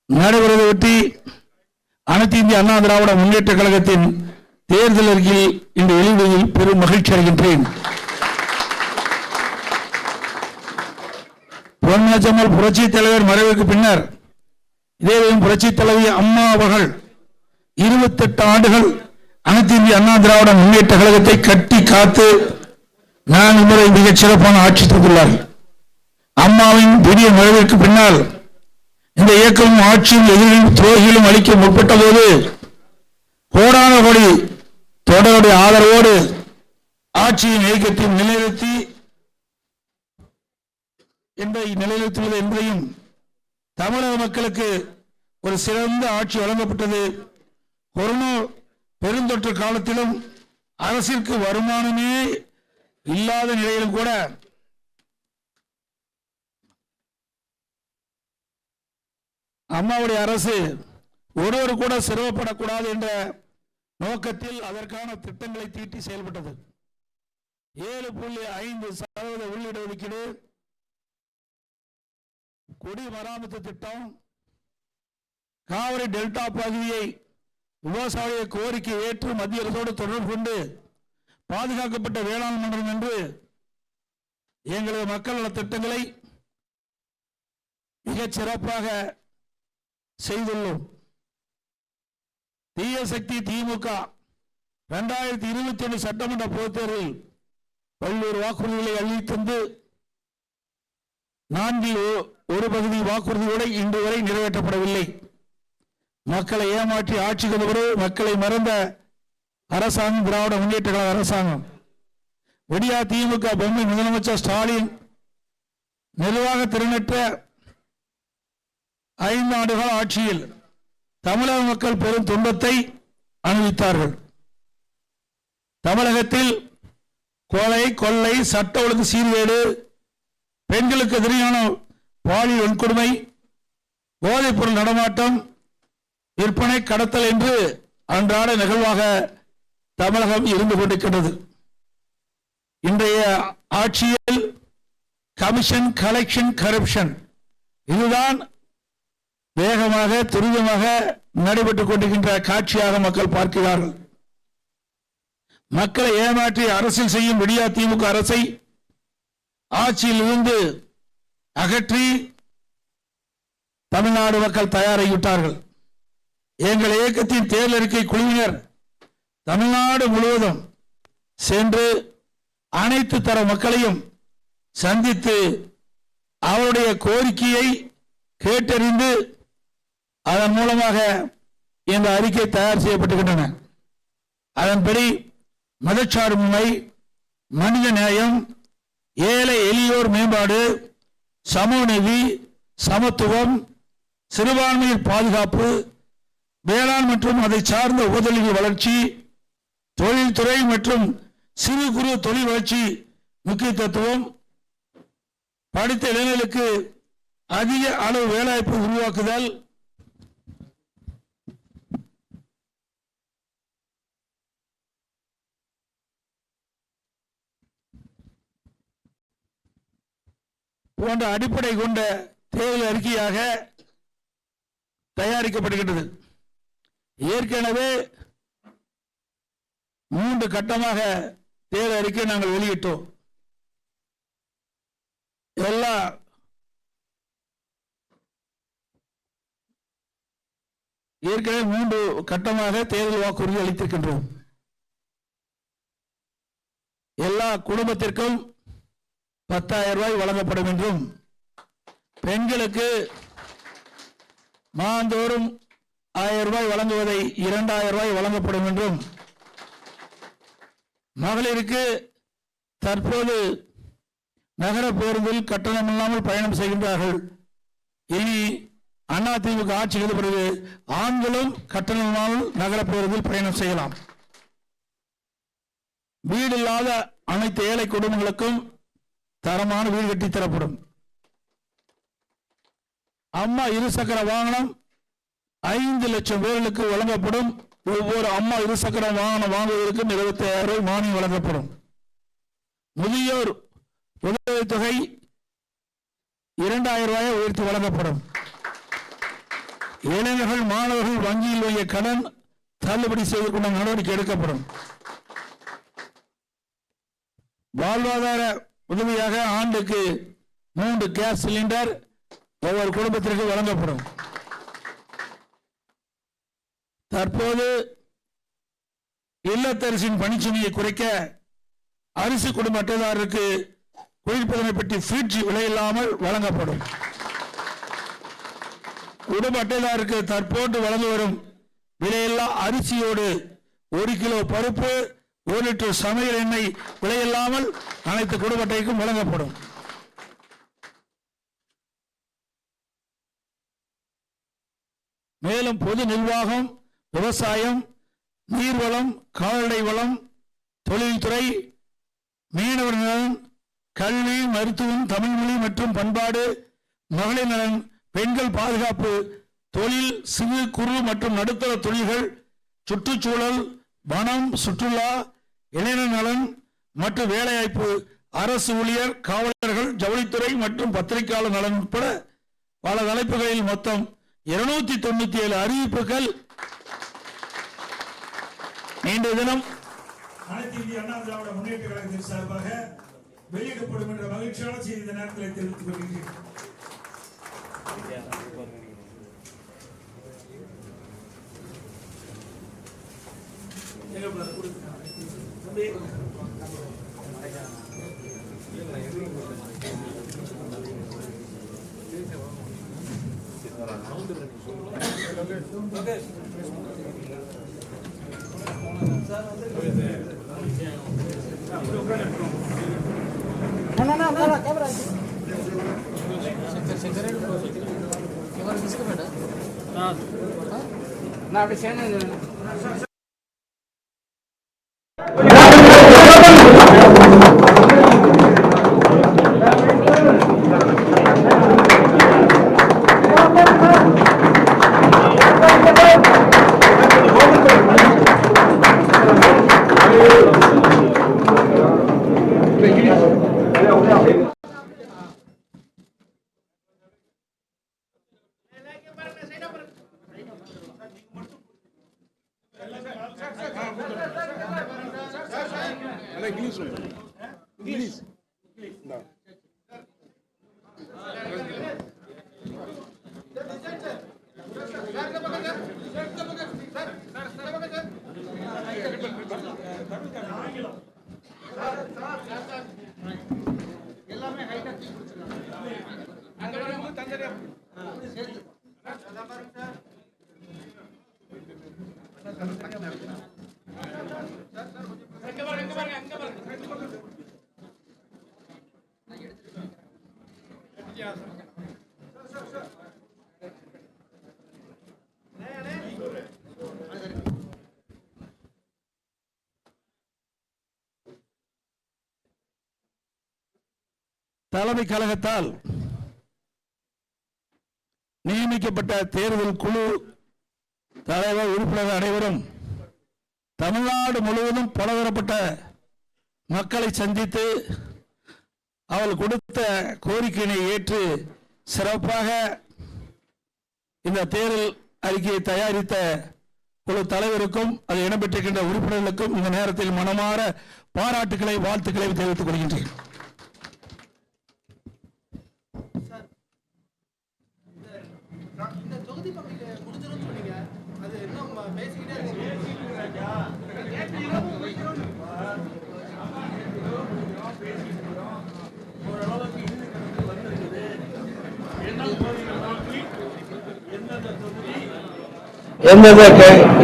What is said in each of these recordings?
நடைபெறுவதை ஒட்டி அனைத்து இந்திய அண்ணா திராவிட முன்னேற்ற கழகத்தின் தேர்தல் அறிக்கையில் இந்த வெளிவதில் பெரும் மகிழ்ச்சி அடைகின்றேன். பொன்மனச்சம்மல் புரட்சி தலைவர் மறைவுக்கு பின்னர் இதேவேளை புரட்சி தலைவி அம்மா அவர்கள் 28 ஆண்டுகள் அனைத்து இந்திய அண்ணா திராவிட முன்னேற்ற கழகத்தை கட்டி காத்து 4 முறை மிகச் சிறப்பான ஆட்சி தந்துள்ளார்கள். அம்மாவின் பெரிய மறைவிற்கு பின்னால் இந்த இயக்கமும் ஆட்சியும் எதிரிலும் துரோகிகளும் அளிக்க முற்பட்ட போது கோடான கோடி தொடருடைய ஆதரவோடு ஆட்சியின் இயக்கத்தை நிலைநிறுத்தி நிலைநிறுத்துவது என்பதையும் தமிழக மக்களுக்கு ஒரு சிறந்த ஆட்சி வழங்கப்பட்டது. கொரோனா பெருந்தொற்று காலத்திலும் அரசிற்கு வருமானமே இல்லாத நிலையிலும் கூட அம்மாவுடைய அரசு ஒருவர் கூட சிரமப்படக்கூடாது என்ற நோக்கத்தில் அதற்கான திட்டங்களை தீட்டி செயல்பட்டது. 7.5% உள்ளீடு ஒதுக்கீடு, குடிமராமத்து திட்டம், காவிரி டெல்டா பகுதியை விவசாய கோரிக்கை ஏற்று மத்திய அரசோடு தொடர்பு கொண்டு பாதுகாக்கப்பட்ட வேளாண் மன்றம் என்று எங்களது மக்கள் நல திட்டங்களை மிகச் சிறப்பாக செய்துள்ளோம். தீய சக்தி திமுக 2021 சட்டமன்ற பொதுத் தேர்தலில் பல்வேறு வாக்குறுதிகளை அளித்தந்து 1/4 வாக்குறுதியோடு இன்று வரை நிறைவேற்றப்படவில்லை. மக்களை ஏமாற்றி ஆட்சிக்கு வந்தவரோ மக்களை மறந்த அரசாங்கம் திராவிட முன்னேற்ற கழக அரசாங்கம். விடியா திமுக பொம்மை முதலமைச்சர் ஸ்டாலின் நிர்வாக திறனற்ற 5 ஆண்டுகால ஆட்சியில் தமிழக மக்கள் பெரும் துன்பத்தை அனுபவித்தார்கள். தமிழகத்தில் கொலை, கொள்ளை, சட்ட ஒழுங்கு சீர்கேடு, பெண்களுக்கு எதிரான பாலியல் வன்கொடுமை, போதைப் பொருள் நடமாட்டம், விற்பனை, கடத்தல் என்று அன்றாட நிகழ்வாக தமிழகம் இருந்து கொண்டிருக்கிறது. இன்றைய ஆட்சியில் கமிஷன், கலெக்ஷன், கரப்ஷன் இதுதான் வேகமாக துரிதமாக நடைபெற்றுக் கொண்டிருக்கின்ற காட்சியாக மக்கள் பார்க்கிறார்கள். மக்களை ஏமாற்றி அரசியல் செய்யும் விடியா திமுக அரசை ஆட்சியில் இருந்து அகற்றி தமிழ்நாடு மக்கள் தயாராகிவிட்டார்கள். எங்கள் இயக்கத்தின் தேர்தல் அறிக்கை குழுவினர் தமிழ்நாடு முழுவதும் சென்று அனைத்து தர மக்களையும் சந்தித்து அவருடைய கோரிக்கையை கேட்டறிந்து அதன் மூலமாக இந்த அறிக்கை தயார் செய்யப்பட்டுகின்றன. அதன்படி மதச்சார்பின்மை, மனித நேயம், ஏழை எளியோர் மேம்பாடு, சமூக நீதி, சமத்துவம், சிறுபான்மையின் பாதுகாப்பு, வேளாண் மற்றும் அதை சார்ந்த உபதொழில் வளர்ச்சி, தொழில்துறை மற்றும் சிறு குறு தொழில் வளர்ச்சி முக்கியத்துவம், படித்த இளைஞர்களுக்கு அதிக அளவு வேலைவாய்ப்பு உருவாக்குதல், போன்ற அடிப்படை கொண்ட தேர்தல் அறிக்கையாக தயாரிக்கப்படுகின்றது. ஏற்கனவே 3 கட்டமாக தேர்தல் அறிக்கை நாங்கள் வெளியிட்டோம். ஏற்கனவே 3 கட்டமாக தேர்தல் வாக்குறுதி அளித்திருக்கின்றோம். எல்லா குடும்பத்திற்கும் 10,000 ரூபாய் வழங்கப்படும் என்றும், பெண்களுக்கு மாதந்தோறும் 1000 ரூபாய் வழங்குவதை 2000 ரூபாய் வழங்கப்படும் என்றும், மகளிருக்கு தற்போது நகர பேருந்தில் கட்டணம் இல்லாமல் பயணம் செய்கின்றார்கள். இனி அதிமுக ஆட்சி பிறகு ஆண்களும் கட்டணம் இல்லாமல் நகர பேருந்தில் பயணம் செய்யலாம். வீடு இல்லாத அனைத்து ஏழை குடும்பங்களுக்கும் தரமான வீடு கட்டி தரப்படும். அம்மா இருசக்கர வாகனம் 5 லட்சம் பேர்களுக்கு வழங்கப்படும். ஒவ்வொரு அம்மா இருசக்கர வாகனம் வாங்குவதற்கும் 25,000 ரூபாய் மானியம் வழங்கப்படும். முதியோர் உதவித்தொகை 2,000 ரூபாயை உயர்த்தி வழங்கப்படும். இளைஞர்கள் மாணவர்கள் வங்கியில் வைய கடன் தள்ளுபடி செய்வதற்குள்ள நடவடிக்கை எடுக்கப்படும். வாழ்வாதார உதவியாக ஆண்டுக்கு 3 கேஸ் சிலிண்டர் ஒவ்வொரு குடும்பத்திற்கு வழங்கப்படும். தற்போது இல்லத்தரசின் பணிச்சுமையை குறைக்க அரிசி குடும்ப அட்டைதாரருக்கு குளிர்பதனை பெட்டி ஃப்ரிட்ஜ் விலையில்லாமல் வழங்கப்படும். குடும்ப அட்டைதாருக்கு தற்போது வழங்கி வரும் விலையில்லா அரிசியோடு 1 கிலோ பருப்பு 1 லிட்டர் சமையல் எண்ணெய் விலையில்லாமல் அனைத்து குடும்ப அட்டைக்கும் வழங்கப்படும். மேலும் பொது நிர்வாகம், விவசாயம், நீர்வளம், கால்நடை வளம், தொழில்துறை, மீனவர் நலன், கல்வி, மருத்துவம், தமிழ்மொழி மற்றும் பண்பாடு, மகளிர் நலன், பெண்கள் பாதுகாப்பு, தொழில், சிறு குறு மற்றும் நடுத்தர தொழில்கள், சுற்றுச்சூழல், வனம், சுற்றுலா, இளைஞர் நலன் மற்றும் வேலைவாய்ப்பு, அரசு ஊழியர், காவலர்கள், ஜவுளித்துறை மற்றும் பத்திரிகையாளர் நலன் உட்பட பல தலைப்புகளில் மொத்தம் 297 அறிவிப்புகள் இன்றைய தினம் அனைத்து இந்திய அண்ணா திராவிட முன்னேற்ற கழகத்தின் சார்பாக வெளியிடப்படும் என்ற மகிழ்ச்சியான செய்தி இந்த நேரத்தில் தெரிவித்துக் கொள்கிறேன். தலைமை கழகத்தால் நியமிக்கப்பட்ட தேர்தல் குழு தலைவர் உறுப்பினர்கள் அனைவரும் தமிழ்நாடு முழுவதும் பலதரப்பட்ட மக்களை சந்தித்து அவர்கள் கொடுத்த கோரிக்கையினை ஏற்று சிறப்பாக இந்த தேர்தல் அறிக்கையை தயாரித்த குழு தலைவருக்கும் அது இடம்பெற்றிருக்கின்ற உறுப்பினர்களுக்கும் இந்த நேரத்தில் மனமாற பாராட்டுக்களை வாழ்த்துக்களை தெரிவித்துக் கொள்கின்றேன்.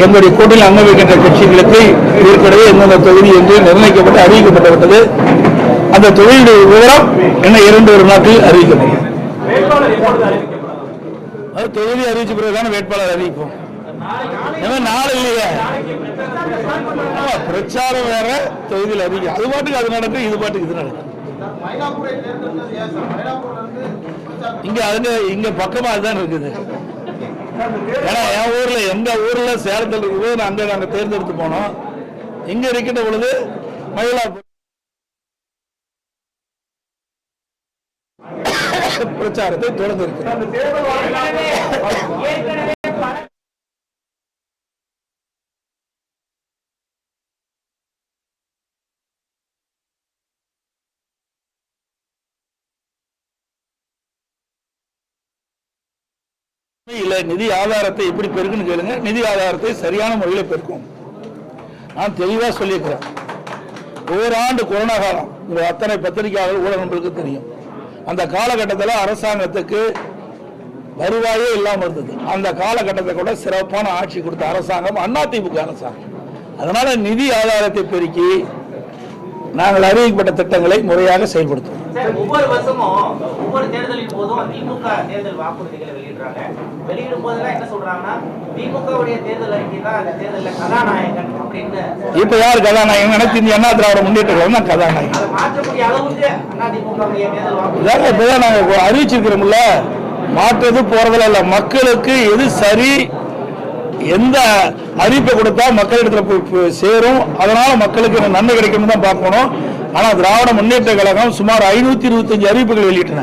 எங்களுடைய கூட்டணியில் அங்க வைக்கின்ற கட்சிகளுக்கு ஏற்கனவே எந்தெந்த தொகுதி என்று நிர்ணயிக்கப்பட்டு அறிவிக்கப்பட்டுவிட்டது. அந்த தொகுதியுடைய விவரம் என்ன 2 நாட்களில் அறிவிக்கப்படும். அது தொகுதி அறிவிச்ச பிறகுதான வேட்பாளர் அறிவிப்போம். நாள் இல்லையே, பிரச்சாரம் வேற, தொகுதியில் அறிவிக்க அது பாட்டுக்கு அது நடக்கும், இது பாட்டுக்கு இது நடக்கும். இங்க பக்கமா அதுதான் இருக்குது. ஏன்னா என் ஊர்ல எங்க ஊர்ல சேலத்தில் இருக்குது, நாங்க தேர்ந்தெடுத்து போனோம். இங்க இருக்கின்ற பொழுது மயிலாப்பூர் பிரச்சாரத்தை தொடர்ந்து இருக்கு. இல்லை, நிதி ஆதாரத்தை எப்படி பெருக்குன்னு கேளுங்க. நிதி ஆதாரத்தை சரியான முறையில் பெருக்கும். நான் தெளிவாக சொல்லியிருக்கிறேன். ஓராண்டு கொரோனா காலம், அத்தனை பத்திரிகையாளர் ஊடகங்களுக்கு தெரியும். அந்த காலகட்டத்தில் அரசாங்கத்துக்கு வருவாயே இல்லாமல் இருந்தது. அந்த காலகட்டத்தை கூட சிறப்பான ஆட்சி கொடுத்த அரசாங்கம் அதிமுக அரசாங்கம். அதனால நிதி ஆதாரத்தை பெருக்கி நாங்கள் அறிவிக்கப்பட்ட திட்டங்களை முறையாக செயல்படுத்துவோம். ஒவ்வொரு வருஷமும் ஒவ்வொரு தேர்தலின் போதும் திமுக தேர்தல் வாக்குறுதிகளை வெளியிடுறாங்க. வெளியிடும் போதெல்லாம் என்ன சொல்றாங்கன்னா, திமுகவுடைய தேர்தல் அறிக்கை தான் அந்த தேர்தலில் கதாநாயகன் அப்படின்னு. இப்ப யார் கதாநாயகன்? அனைத்து இந்திய அண்ணா திராவிட முன்னேற்ற கழகம் கதாநாயகன். அதை மாற்றக்கூடிய அளவுக்கு அதிமுகவுடைய தேர்தல் வாக்குறுதி நாங்கள் அறிவிச்சிருக்கிறோம்ல. மாற்றது போறதில்ல. இல்ல, மக்களுக்கு எது சரி, எந்த அறிவிப்பை கொடுத்தா மக்களிடத்துல போய் சேரும், அதனால மக்களுக்கு நன்மை கிடைக்கும் தான் பார்க்கணும். ஆனா திராவிட முன்னேற்ற கழகம் சுமார் 525 அறிவிப்புகள் வெளியிட்டன.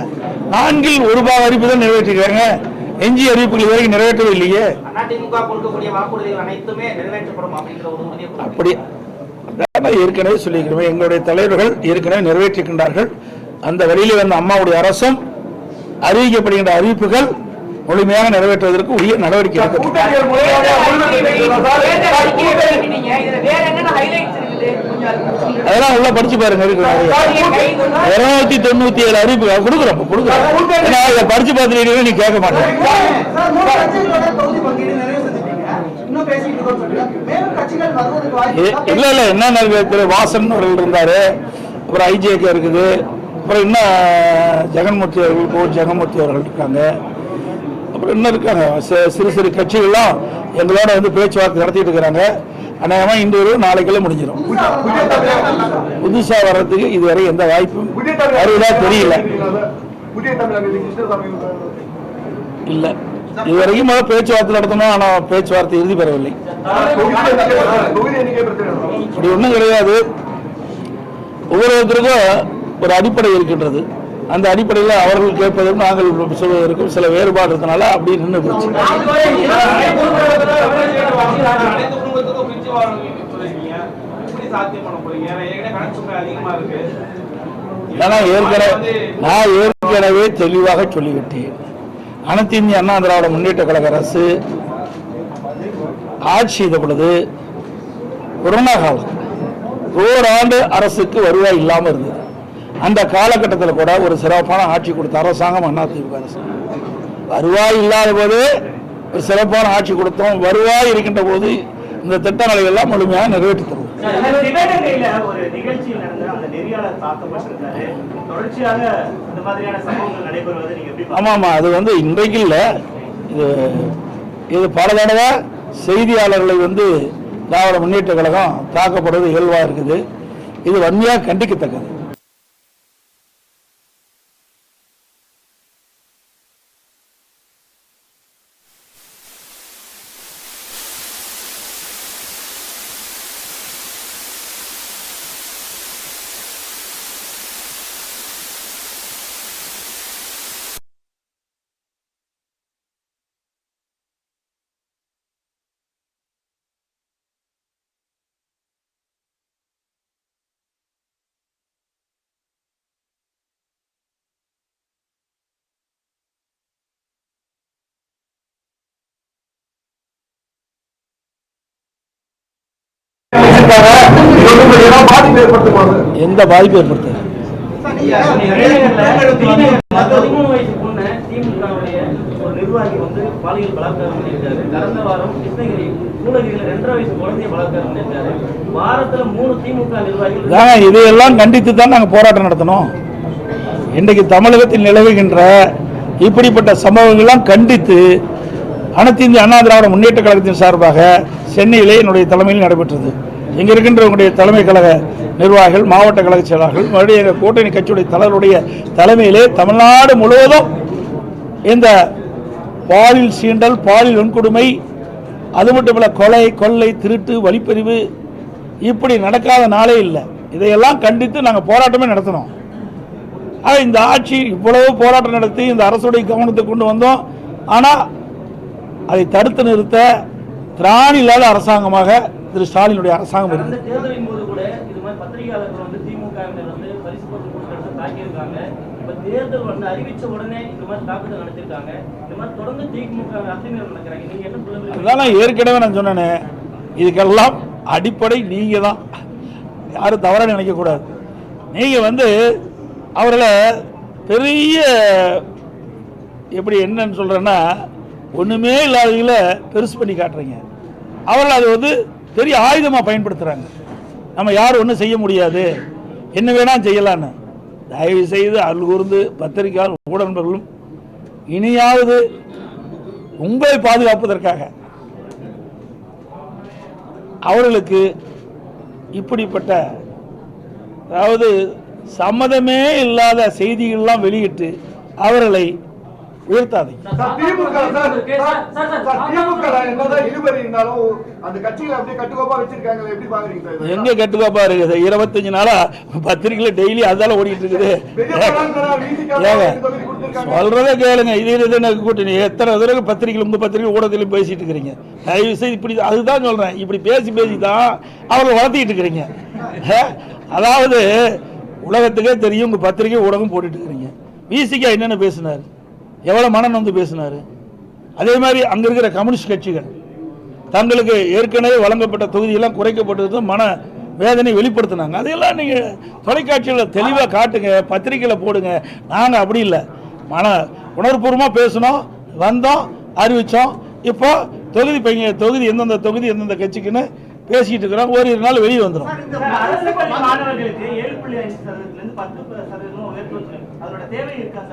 4இல் 1 பாக அறிவிப்பு தான் நிறைவேற்றிருக்காங்க. எஞ்சி அறிவிப்புகள் வரைக்கும் நிறைவேற்றவே இல்லையே. அப்படி ஏற்கனவே சொல்லியிருக்கிறோம். எங்களுடைய தலைவர்கள் ஏற்கனவே நிறைவேற்றிருக்கின்றார்கள். அந்த வழியிலே வந்த அம்மாவுடைய அரசும் அறிவிக்கப்படுகின்ற அறிவிப்புகள் முழுமையாக நிறைவேற்றுவதற்கு உரிய நடவடிக்கை அதெல்லாம் உள்ள படிச்சு பாருங்க. 297 அறிவிப்புகள் கொடுக்குறோம். படிச்சு பார்த்துட்டு நீ கேட்க மாட்டேன். இல்ல இல்ல, என்ன வாசன் அவர்கள் இருந்தாரு, அப்புறம் ஐஜேகே இருக்குது, அப்புறம் இன்னும் ஜெகன்மூர்த்தி அவர்கள் ஜெகன்மூர்த்தி அவர்கள் இருக்காங்க, அப்புறம் இன்னும் இருக்காங்க. சிறு சிறு கட்சிகள்லாம் எங்களோட வந்து பேச்சுவார்த்தை நடத்திட்டு இருக்கிறாங்க. அநேகமா இன்று நாளைக்கெல்லாம் முடிஞ்சிடும். புதுசா வர்றதுக்கு இதுவரை எந்த வாய்ப்பும் வருவதா தெரியல. இல்ல, இதுவரைக்கும் பேச்சுவார்த்தை நடத்தணும். ஆனா பேச்சுவார்த்தை இறுதி பெறவில்லை. அப்படி ஒன்றும் கிடையாது. ஒவ்வொருத்தருக்கும் ஒரு அடிப்படை இருக்கின்றது. அந்த அடிப்படையில் அவர்கள் கேட்பதற்கும் நாங்கள் சொல்வதற்கும் சில வேறுபாடு இருந்தனால அப்படி நின்று போச்சு. நான் ஏற்கனவே தெளிவாக சொல்லிவிட்டேன். அனைத்து இந்திய அண்ணா திராவிட முன்னேற்ற கழக அரசு ஆட்சி செய்த பொழுது கொரோனா காலம், ஓராண்டு அரசுக்கு வருவாய் இல்லாமல் இருந்தது. அந்த காலகட்டத்தில் கூட ஒரு சிறப்பான ஆட்சி கொடுத்த அரசாங்கம் அதிமுக அரசு. வருவாய் இல்லாத போது ஒரு சிறப்பான ஆட்சி கொடுத்தோம். வருவாய் இருக்கின்ற போது இந்த திட்டங்களை எல்லாம் முழுமையாக நிறைவேற்றி தருவோம். ஆமா ஆமா, அது வந்து இன்றைக்கு இல்லை, இது பல தடவை செய்தியாளர்களை வந்து திராவிட முன்னேற்ற கழகம் தாக்கப்படுவது இயல்பா இருக்குது. இது வன்மையாக கண்டிக்கத்தக்கது. எந்த பாதிப்பு ஏற்படுத்த இதையெல்லாம் கண்டித்து தான் நாங்கள் போராட்டம் நடத்தணும். இன்றைக்கு தமிழகத்தில் நிலவுகின்ற இப்படிப்பட்ட சம்பவங்கள்லாம் கண்டித்து அனைத்து இந்திய அண்ணா திராவிட முன்னேற்ற கழகத்தின் சார்பாக சென்னையிலே என்னுடைய தலைமையில் நடைபெற்றது. இங்கே இருக்கின்ற உங்களுடைய தலைமை கழக நிர்வாகிகள், மாவட்ட கழக செயலாளர்கள், மறுபடியும் எங்கள் கூட்டணி கட்சியுடைய தலைவருடைய தலைமையிலே தமிழ்நாடு முழுவதும் இந்த பாலியல் சீண்டல், பாலியல் வன்கொடுமை, அது மட்டுமல்ல கொலை, கொள்ளை, திருட்டு, வழிப்பறிவு இப்படி நடக்காத நாளே இல்லை. இதையெல்லாம் கண்டித்து நாங்கள் போராட்டமே நடத்தினோம். இந்த ஆட்சி இவ்வளவு போராட்டம் நடத்தி இந்த அரசுடைய கவனத்தை கொண்டு வந்தோம். ஆனால் அதை தடுத்து நிறுத்த திராணி இல்லாத அரசாங்கமாக திரு ஸ்டாலினுடைய அரசாங்கம் இருக்கு. தேர்தல் வந்து அறிவிச்ச உடனே இந்த மாதிரி தாக்குதல் நடத்திருக்காங்க. இந்த மாதிரி தொடர்ந்து திமுக அத்துமீறல் நடக்கிறாங்க. நீங்க என்ன சொல்ல முடியும்? அதெல்லாம் ஏற்கனவே நான் சொன்னேனே, இதுக்கெல்லாம் அடிப்படை நீங்க தான். யாரும் தவறாக நினைக்கக்கூடாது. நீங்க அவர்களை பெரிய எப்படி என்னன்னு சொல்றேன்னா, ஒண்ணுமே இல்லாதவங்கள பெருசு பண்ணி காட்டுறீங்க. அவர்கள் அது பெரிய ஆயுதமாக பயன்படுத்துறாங்க. நம்ம யாரும் ஒன்றும் செய்ய முடியாது, என்ன வேணா செய்யலான்னு. தயவு செய்து அருள் கூர்ந்து பத்திரிகையாளர் ஊடக நண்பர்களும் இனியாவது உங்களை பாதுகாப்பதற்காக அவர்களுக்கு இப்படிப்பட்ட சம்மதமே இல்லாத செய்திகள்லாம் வெளியிட்டு அவர்களை உயர்த்தாதே. எங்க கட்டுக்கோப்பா இருக்குது? 25 நாளா பத்திரிகையில டெய்லி அதால ஓடிட்டு இருக்குது. சொல்றதே கேளுங்க. இது கூட்டணி எத்தனை தடவை பத்திரிகை உங்க பத்திரிகை ஊடகத்திலும் பேசிட்டு இருக்கிறீங்க. தயவு செய்து இப்படி அதுதான் சொல்றேன், இப்படி பேசி தான் அவர்கள் வளர்த்திட்டு இருக்கிறீங்க. அதாவது உலகத்துக்கே தெரியும், உங்க பத்திரிகை ஊடகம் போட்டுட்டு இருக்கிறீங்க. விசிகா என்னென்ன பேசினார், எவ்வளவு மனம் பேசினாரு. அதே மாதிரி அங்க இருக்கிற கம்யூனிஸ்ட் கட்சிகள் தங்களுக்கு ஏற்கனவே வழங்கப்பட்ட தொகுதியெல்லாம் குறைக்கப்பட்டது மன வேதனை வெளிப்படுத்தினாங்க. அதையெல்லாம் நீங்க தொலைக்காட்சியில் தெளிவாக காட்டுங்க, பத்திரிகையில் போடுங்க. நாங்க அப்படி இல்லை, மன உணர்வுபூர்வமாக பேசணும், வந்தோம், அறிவிச்சோம். இப்போ தொகுதி எந்தெந்த தொகுதி எந்தெந்த கட்சிக்குன்னு பேசிட்டு இருக்கிறோம். ஒரு நாள் வெளியே வந்துடும்.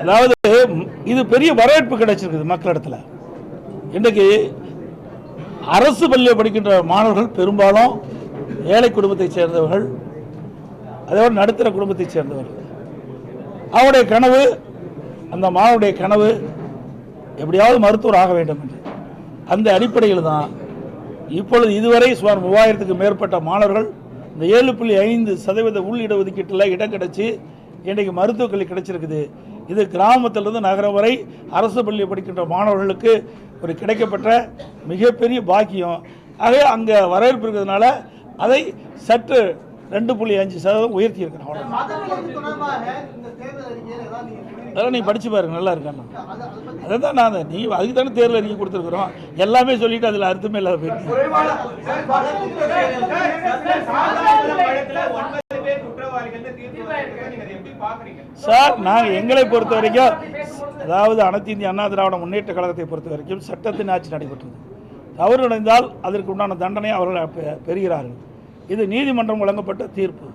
அதாவது இது பெரிய வரவேற்பு கிடைச்சிருக்குது மக்களிடத்துல. இன்றைக்கு அரசு பள்ளியில் படிக்கின்ற மாணவர்கள் பெரும்பாலும் ஏழை குடும்பத்தை சேர்ந்தவர்கள், அதோட நடுத்தர குடும்பத்தை சேர்ந்தவர்கள். அவருடைய கனவு, அந்த மாணவருடைய கனவு எப்படியாவது மருத்துவர் ஆக வேண்டும் என்று. அந்த அடிப்படையில் தான் இப்பொழுது இதுவரை சுமார் 3000க்கு மேற்பட்ட மாணவர்கள் இந்த 7.5% உள் இடஒதுக்கீட்டில் இடம் கிடைச்சி இன்றைக்கு மருத்துவக் கல்வி கிடைச்சிருக்குது. இது கிராமத்திலிருந்து நகரம் வரை அரசு பள்ளியில் படிக்கின்ற மாணவர்களுக்கு ஒரு கிடைக்கப்பட்ட மிகப்பெரிய பாக்கியம். ஆகவே அங்கே வரவேற்பு இருக்கிறதுனால அதை சற்று 2.5% உயர்த்தி இருக்கிறோம். அதெல்லாம் நீ படிச்சு பாருங்க, நல்லா இருக்காண்ணா. அதை தான் நான் நீ அதுக்கு தானே தேர்தல் அறிக்கை கொடுத்துருக்குறோம். எல்லாமே சொல்லிட்டு அதில் அர்த்தமே இல்லாத போயிடுச்சு. சார், நாங்கள் எங்களை பொறுத்த வரைக்கும், அதாவது அனைத்து இந்திய அண்ணா திராவிட முன்னேற்ற கழகத்தை பொறுத்த வரைக்கும் சட்டத்தின் ஆட்சி நடைபெற்றது. தவறு நடந்தால் அதற்கு உண்டான தண்டனை அவர்கள் பெறுகிறார்கள். இது நீதிமன்றம் வழங்கப்பட்ட தீர்ப்பு.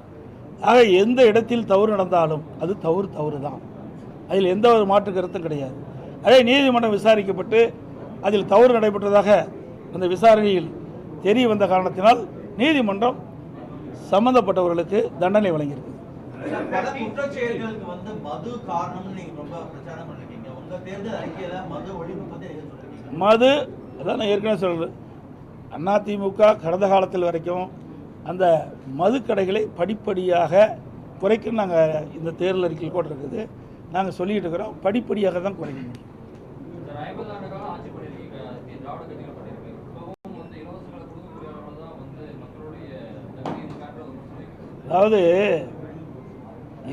ஆக எந்த இடத்தில் தவறு நடந்தாலும் அது தவறு தான், அதில் எந்த ஒரு மாற்று கருத்தும் கிடையாது. அதே நீதிமன்றம் விசாரிக்கப்பட்டு அதில் தவறு நடைபெற்றதாக அந்த விசாரணையில் தெரிய வந்த காரணத்தினால் நீதிமன்றம் சம்பந்தப்பட்டவர்களுக்கு தண்டனை வழங்கியிருக்கு. மது அதான் ஏற்கனவே சொல்றது, அதிமுக கடந்த காலத்தில் வரைக்கும் அந்த மது கடைகளை படிப்படியாக குறைக்க நாங்கள் இந்த தேர்தல் அறிக்கையில் கூட இருக்குது. நாங்கள் சொல்லிட்டு இருக்கிறோம், படிப்படியாக தான் குறைக்க முடியும். அதாவது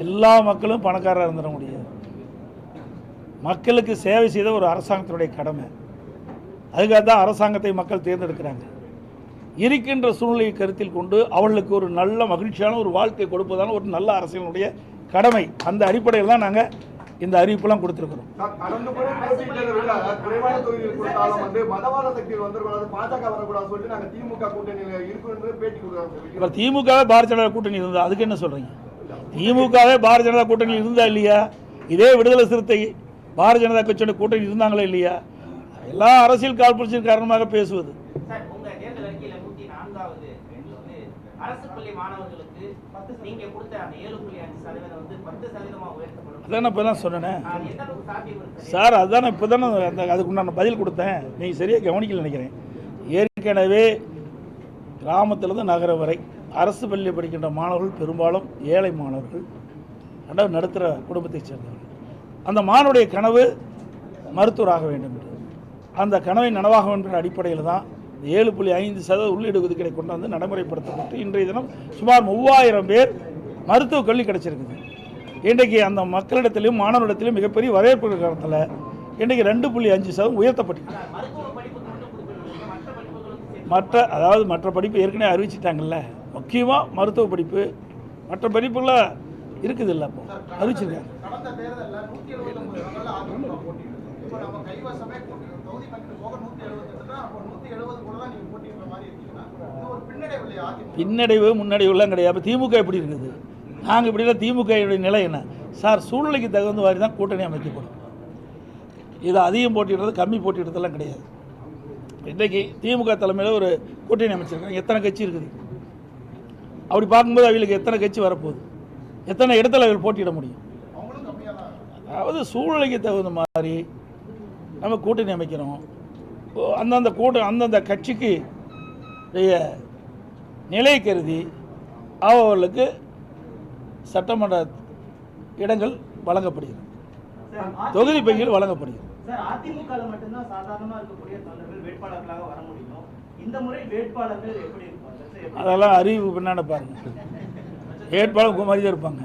எல்லா மக்களும் பணக்காரராக இருந்துட முடியாது. மக்களுக்கு சேவை செய்த ஒரு அரசாங்கத்தினுடைய கடமை. அதுக்காக தான் அரசாங்கத்தை மக்கள் தேர்ந்தெடுக்கிறாங்க. இருக்கின்ற சூழ்நிலையை கருத்தில் கொண்டு அவர்களுக்கு ஒரு நல்ல மகிழ்ச்சியான ஒரு வாழ்க்கை கொடுப்பதான ஒரு நல்ல அரசியலுடைய கடமை. அந்த அடிப்படையில் தான் நாங்கள் இந்த அறிவிப்பெல்லாம் கொடுத்துருக்கிறோம். திமுகவே பாரதிய ஜனதா கூட்டணி இருந்தா அதுக்கு என்ன சொல்றீங்க? திமுகவே பாரதிய ஜனதா கூட்டணி இருந்தா இல்லையா? இதே விடுதலை சிறுத்தை பாரதிய ஜனதா கட்சியோட கூட்டணி இருந்தாங்களா இல்லையா? எல்லா அரசியல் காழ்ப்புணர்ச்சியின் காரணமாக பேசுவது. அரசு பள்ளி மாணவர்களுக்கு நீங்க கொடுத்த அந்த 7.5% வந்து 10% உயர்த்தப்படும். அதான் இப்ப தான் சொன்னேன் சார். அதுதான் இப்போ தானே அதுக்கு நான் பதில் கொடுத்தேன். நீங்க சரியா கவனிக்கல நினைக்கிறேன். ஏற்கனவே கிராமத்திலிருந்து நகரம் வரை அரசு பள்ளியில் படிக்கின்ற மாணவர்கள் பெரும்பாலும் ஏழை மாணவர்கள், ரெண்டாவது நடுத்தர குடும்பத்தை சேர்ந்தவர்கள். அந்த மாணவருடைய கனவு மருத்துவராக வேண்டும் என்று, அந்த கனவை நனவாக வேண்டும் என்ற அடிப்படையில் தான் 7.5% உள்ளீடு ஒதுக்கீடை கொண்டு வந்து நடைமுறைப்படுத்தப்பட்டு இன்றைய தினம் சுமார் 3000 பேர் மருத்துவக் கல்வி கிடைச்சிருக்குது. இன்றைக்கு அந்த மக்களிடத்திலும் மாணவரிடத்திலும் மிகப்பெரிய வரவேற்பு இருக்கிற காலத்தில் இன்றைக்கு 2.5% உயர்த்தப்பட்டிருக்கு. மருத்துவ படிப்புக்கு மட்டும் குறிப்பிடுவீங்க, மற்ற படிப்புகளுக்கு மற்ற படிப்பு ஏற்கனவே அறிவிச்சிட்டாங்கல்ல. முக்கியமாக மருத்துவ படிப்பு மற்ற படிப்புல இருக்குது இல்லை, அப்போ அறிவிச்சிருக்காங்க. கடந்த தேர்தலில் 179 இடங்கள்ல அதிமுக போட்டியிடுது. இப்போ நம்ம கைவசமே தொகுதி கணக்கு போக 178 தான். அப்போ 170 கூட தான் நீங்கள் போட்டியிடுற மாதிரி இருக்கீங்கன்னா இது ஒரு பின்னடைவு இல்லையா அதிமுக? பின்னடைவு முன்னடைவுலாம் கிடையாது. திமுக எப்படி இருக்குது? நாங்கள் இப்படி இல்லை. திமுக நிலை என்ன சார்? சூழ்நிலைக்கு தகுந்த மாதிரி தான் கூட்டணி அமைக்கப்படும். இது அதிகம் போட்டிடுறது கம்மி போட்டிடுறதெல்லாம் கிடையாது. இன்றைக்கு திமுக தலைமையில் ஒரு கூட்டணி அமைச்சிருக்காங்க. எத்தனை கட்சி இருக்குது? அப்படி பார்க்கும்போது அவங்களுக்கு எத்தனை கட்சி வரப்போகுது? எத்தனை இடத்துல அவர்கள் போட்டியிட முடியும்? அதாவது சூழ்நிலைக்கு தகுந்த மாதிரி நம்ம கூட்டணி அமைக்கிறோம். அந்தந்த கட்சிக்கு நிலையை கருதி அவர்களுக்கு சட்டமன்ற இடங்கள் வழங்கப்படுகிறது, தொகுதி பங்கில் வழங்கப்படுகிறது. சார், அதிமுக மட்டும்தான் சாதாரணமா இருக்கக்கூடிய தொண்டர்கள் வேட்பாளர்களாக வர முடியும். இந்த முறை வேட்பாளர்கள் எப்படி இருப்பாங்க? அதெல்லாம் அறிவு பின்னாடி பாருங்க. வேட்பாளர் குமாரி தான் இருப்பாங்க.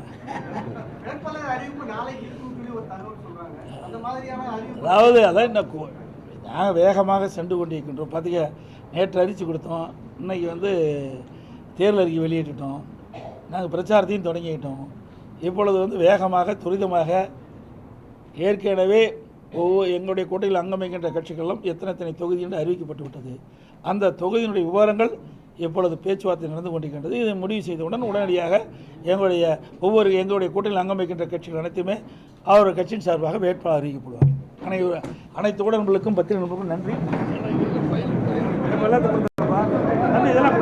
வேட்பாளர் அறிவிப்பு நாளைக்கு இருக்குன்னு சொல்லி ஒரு தகவல் சொல்றாங்க. அந்த மாதிரியான அறிவிப்பு அதாவது அதான் நாங்கள் வேகமாக சென்று கொண்டிருக்கின்றோம். பார்த்தீங்க, நேற்று அறிவித்து கொடுத்தோம், இன்னைக்கு தேர்தல் அறிக்கை வெளியிட்டுட்டோம், நாங்கள் பிரச்சாரத்தையும் தொடங்கிட்டோம். இப்பொழுது வேகமாக துரிதமாக ஏற்கனவே எங்களுடைய கூட்டணியில் அங்கமைக்கின்ற கட்சிகளெல்லாம் எத்தனை தொகுதி என்று அறிவிக்கப்பட்டு விட்டது. அந்த தொகுதியினுடைய விவரங்கள் இப்பொழுது பேச்சுவார்த்தை நடந்து கொண்டிருக்கின்றது. இதை முடிவு செய்தவுடன் உடனடியாக எங்களுடைய கூட்டணியில் அங்கமைக்கின்ற கட்சிகள் அனைத்துமே அவர் கட்சியின் சார்பாக வேட்பாளர் அறிவிக்கப்படுவார். அனைத்து உடன்களுக்கும் பத்திரிகை நண்பர்களுக்கும் நன்றி. இதெல்லாம்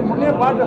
முன்னே பார்த்து